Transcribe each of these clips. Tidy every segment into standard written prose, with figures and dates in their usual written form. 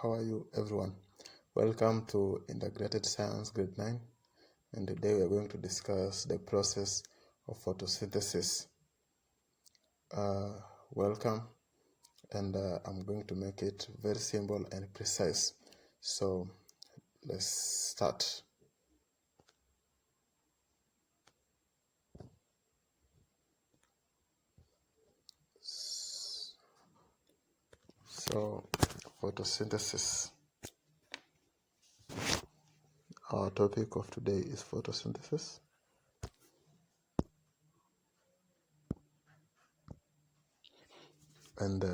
how are you everyone? Welcome to Integrated Science Grade 9, and today we are going to discuss the process of photosynthesis. Welcome, and I'm going to make it very simple and precise. So let's start. So photosynthesis. Our topic of today is photosynthesis. And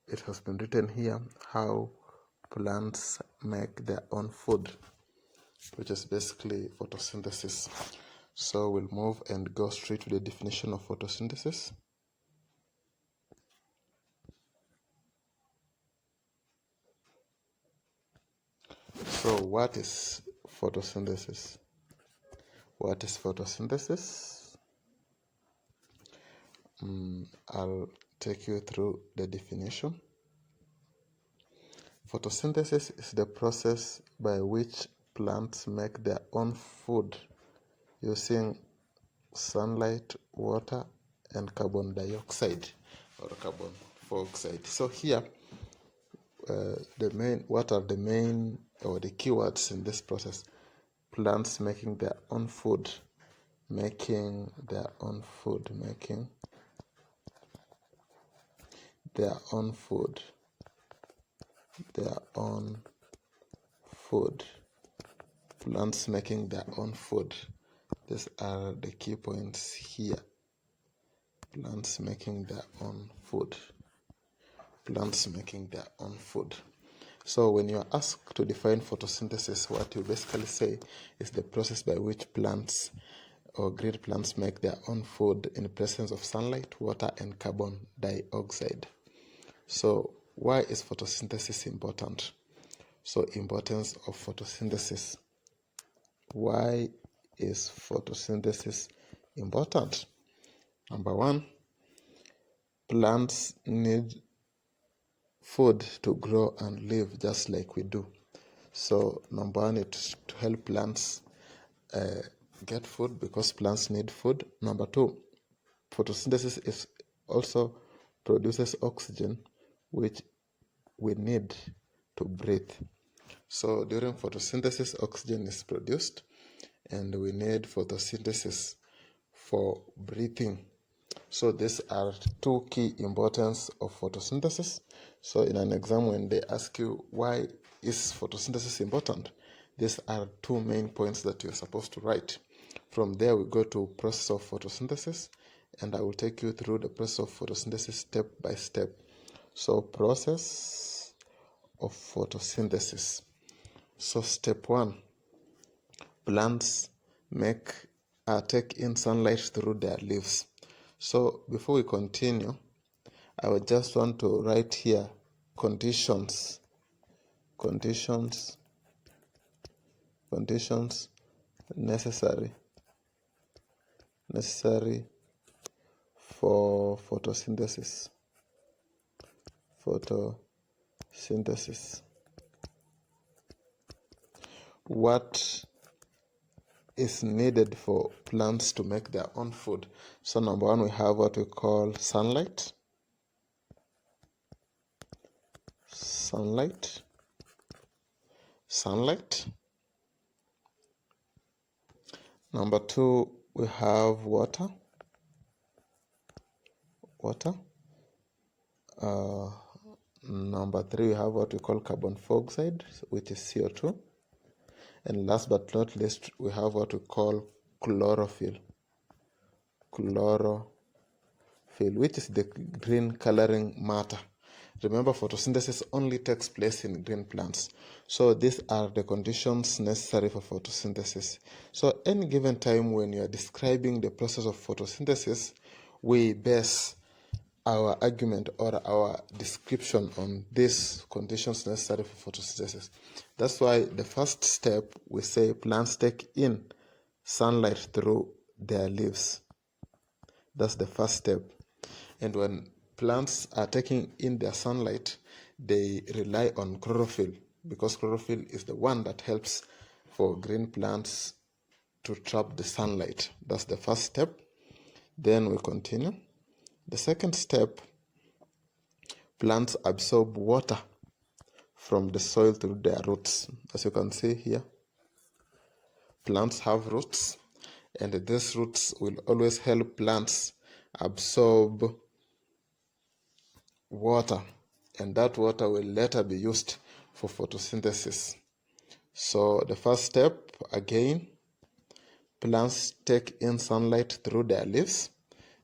it has been written here how plants make their own food, which is basically photosynthesis. So we'll move and go straight to the definition of photosynthesis. So what is photosynthesis? What is photosynthesis? I'll take you through the definition. Photosynthesis is the process by which plants make their own food using sunlight, water, and carbon dioxide or carbon dioxide. So here, what are the main or the keywords in this process? Plants making their own food, making their own food. Plants making their own food. These are the key points here. Plants making their own food. So when you are asked to define photosynthesis, what you basically say is the process by which plants or green plants make their own food in the presence of sunlight, water, and carbon dioxide. So why is photosynthesis important? So importance of photosynthesis. Why is photosynthesis important? Number one, plants need food to grow and live just like we do. So number one is to help plants get food because plants need food. Number two, photosynthesis is also produces oxygen, which we need to breathe. So during photosynthesis, oxygen is produced, and we need photosynthesis for breathing. So these are two key importance of photosynthesis. So in an exam, when they ask you why is photosynthesis important, these are two main points that you're supposed to write. From there, we go to process of photosynthesis, and I will take you through the process of photosynthesis step by step. So process of photosynthesis. So step one, plants take in sunlight through their leaves. So before we continue, I would just want to write here conditions necessary for photosynthesis. What is needed for plants to make their own food? So number one, we have what we call sunlight. Number two, we have water. Number three, we have what we call carbon dioxide, which is CO2. And last but not least, we have what we call chlorophyll, which is the green coloring matter. Remember, photosynthesis only takes place in green plants. So these are the conditions necessary for photosynthesis. So any given time when you are describing the process of photosynthesis, we base our argument or our description on these conditions necessary for photosynthesis. That's why the first step, we say plants take in sunlight through their leaves. That's the first step. And when plants are taking in their sunlight, they rely on chlorophyll, because chlorophyll is the one that helps for green plants to trap the sunlight. That's the first step. Then we continue. The second step, plants absorb water from the soil through their roots. As you can see here, plants have roots, and these roots will always help plants absorb water, and that water will later be used for photosynthesis. So the first step, again, plants take in sunlight through their leaves.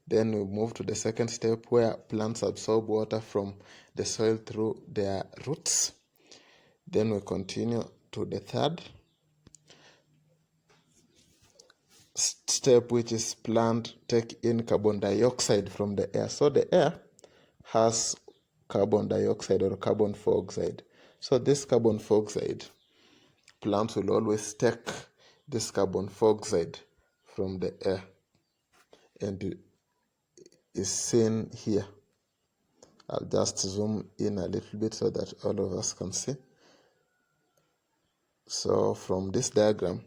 Then we move to the second step, where plants absorb water from the soil through their roots. Then we continue to the third step, which is plant take in carbon dioxide from the air. So the air has carbon dioxide or carbon dioxide. So this carbon dioxide, plants will always take this carbon dioxide from the air, and it is seen here. I'll just zoom in a little bit so that all of us can see. So from this diagram,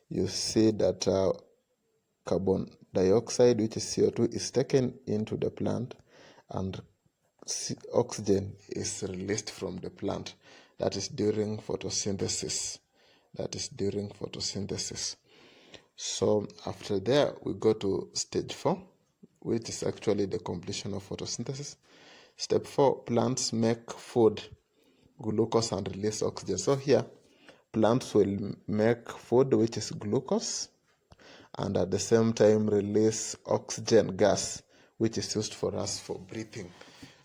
you see that carbon dioxide, which is CO2, is taken into the plant, and oxygen is released from the plant. That is during photosynthesis. So after that, we go to stage 4, which is actually the completion of photosynthesis. Step 4, plants make food, glucose, and release oxygen. So here, plants will make food, which is glucose, and at the same time release oxygen gas, which is used for us for breathing.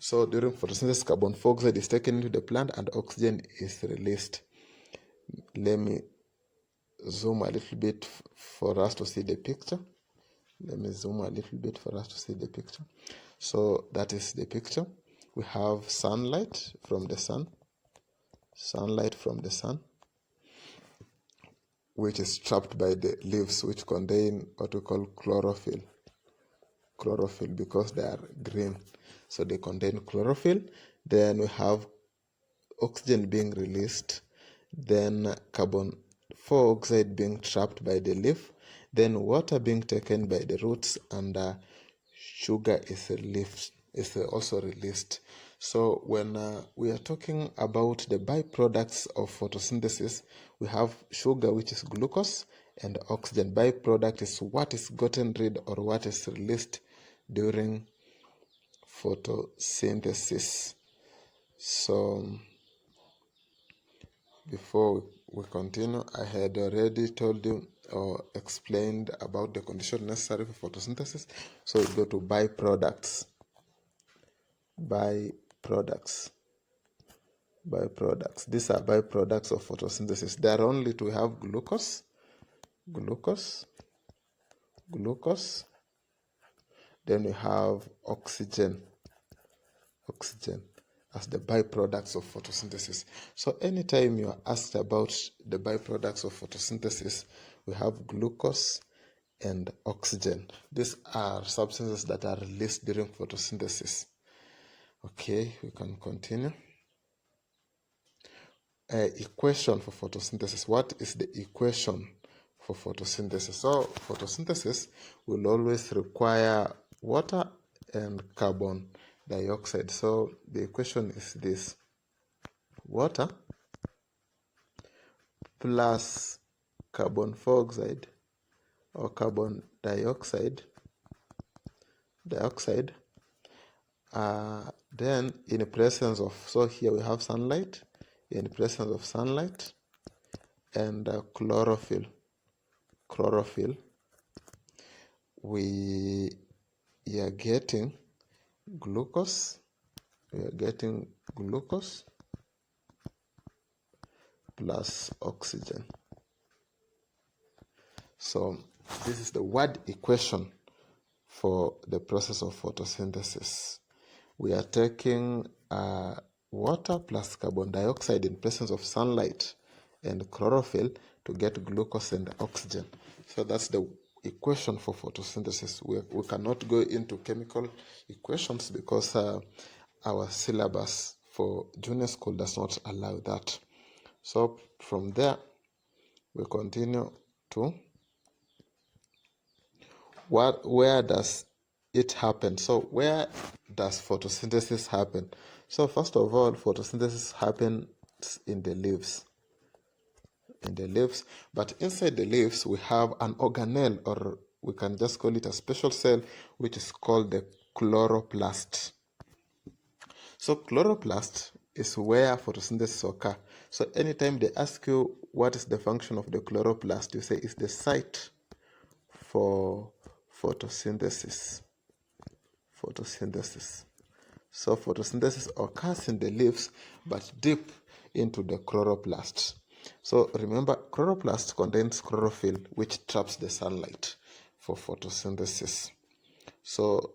So during photosynthesis, carbon dioxide is taken into the plant and oxygen is released. Let me zoom a little bit for us to see the picture. So that is the picture. We have sunlight from the sun, which is trapped by the leaves, which contain what we call chlorophyll, because they are green. So they contain chlorophyll. Then we have oxygen being released, then carbon dioxide being trapped by the leaf, then water being taken by the roots, and sugar is also released. So when we are talking about the byproducts of photosynthesis, we have sugar, which is glucose, and oxygen. Byproduct is what is gotten rid or what is released during photosynthesis. So before we continue, I had already told you or explained about the condition necessary for photosynthesis. So we go to byproducts. These are byproducts of photosynthesis. There are only to have glucose. Then we have oxygen as the byproducts of photosynthesis. So anytime you are asked about the byproducts of photosynthesis, we have glucose and oxygen. These are substances that are released during photosynthesis. Okay, we can continue. Equation for photosynthesis. What is the equation for photosynthesis? So photosynthesis will always require water and carbon dioxide. So the equation is this: water plus carbon dioxide or carbon dioxide, then in the presence of, so here we have sunlight, in the presence of sunlight and chlorophyll, we are getting glucose, plus oxygen. So this is the word equation for the process of photosynthesis. We are taking water plus carbon dioxide in presence of sunlight and chlorophyll to get glucose and oxygen. So that's the equation for photosynthesis. We cannot go into chemical equations because our syllabus for junior school does not allow that. So from there, we continue to where does it happen? So where does photosynthesis happen? So first of all, photosynthesis happens in the leaves. But inside the leaves we have an organelle, or we can just call it a special cell, which is called the chloroplast. So chloroplast is where photosynthesis occurs. So anytime they ask you what is the function of the chloroplast, you say it's the site for photosynthesis. So photosynthesis occurs in the leaves, but deep into the chloroplast. So remember, chloroplast contains chlorophyll, which traps the sunlight for photosynthesis. So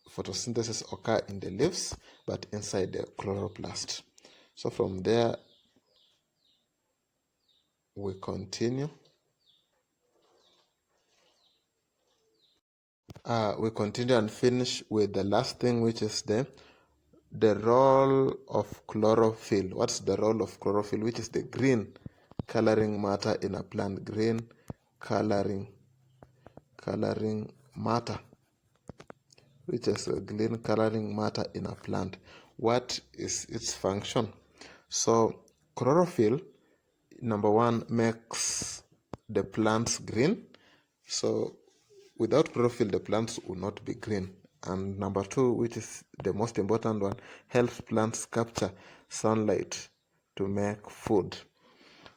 photosynthesis occurs in the leaves, but inside the chloroplast. So from there, we continue. We continue and finish with the last thing, which is the role of chlorophyll. What's the role of chlorophyll? Which is the green coloring matter in a plant. Green coloring matter, which is a green coloring matter in a plant. What is its function? So chlorophyll, number one, makes the plants green. So without chlorophyll, the plants will not be green. And number two, which is the most important one, helps plants capture sunlight to make food.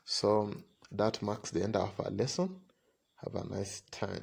So that marks the end of our lesson. Have a nice time.